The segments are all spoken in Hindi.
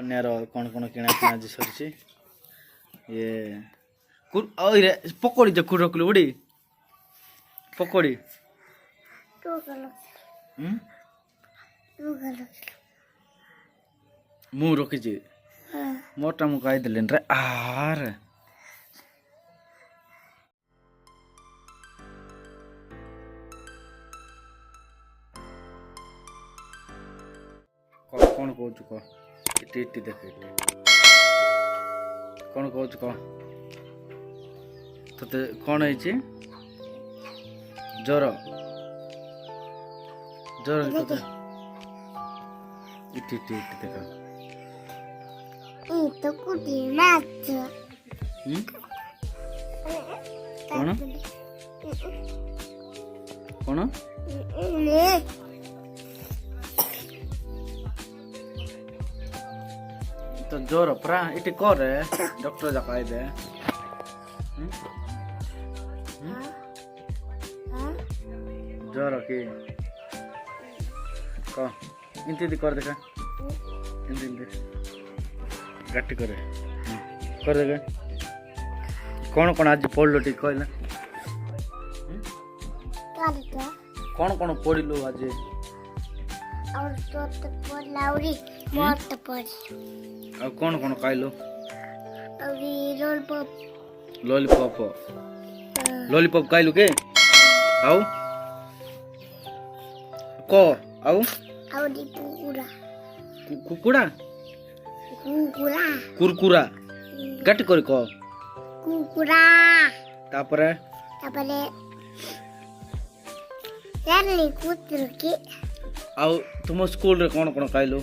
अन्यर कौन किणा किणा जी सरी ये रे पकोड़ी जो कुर रखलु उड़ी पकोड़ी मु रखी मोटा मु कही देलेन रे आर कौन कहूँ कह इटी देख कौन कहूँ कह ते कौन है ज्वर ज्वर इटी देख तो कुटी नाच कौन कौन तो जोर परा इटी कर डॉक्टर जा कहबे जोर की कह इंती कर देखा इंती गट्टी करे कर देखे कौन कौन आज पढ़ल टी कहला कौन कौन पढ़लु आज और तो पढ़लाउरी मोर तो पढ़ आ कौन कौन खाइलो अभी लॉलीपॉप लॉलीपॉप लॉलीपॉप खाइलु के आउ को आउ आउडी कुकुरा कुकुड़ा कुकुरा कुरकुरा गट्टी कर को कुकुरा तापरे यानी कुकुर की आउ तुम स्कूल रे कौन कौन खाइलो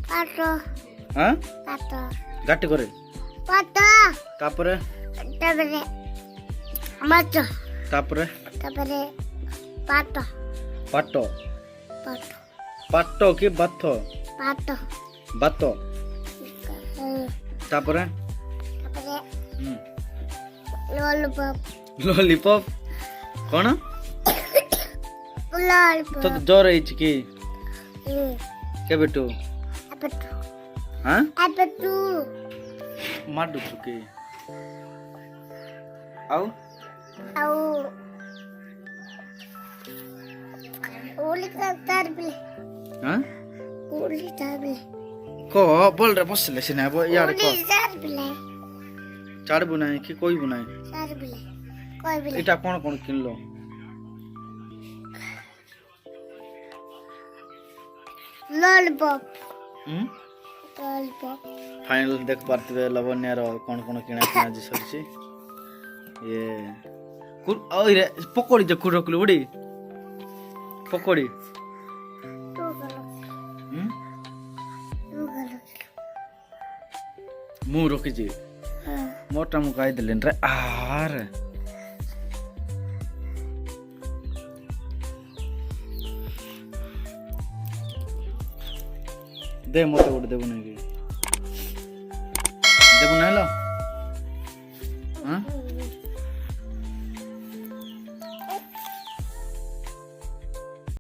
पाटो हां पाटो गट्टी करे पाटो तापरे मचो तापरे पाटो पाटो पाटो पाटो की बाथो पाटो बातो तापरे लॉलीपॉप लॉलीपॉप कौन लॉलीपॉप तो जोर है की के बेटू हां अबटू माडू चुके आउ ओली का तरबले हां ओली तरबले को बोल रे बसले सिने अब यार को ओली तरबले चार बुनाई की कोई बुनाई तरबले कोई भी इटा कौन कौन किनलो लॉलीपॉप फाइनल देख पार्थिबे लवण्य रो कौन कौन किणा किणा जी सरी ये रे पकोड़ी जो कुर रखलु उड़ी पकोड़ी मु रखी मोटा मु कही देलेन रे आर दे मते गोटे देबु नहीं देबु नहीं लो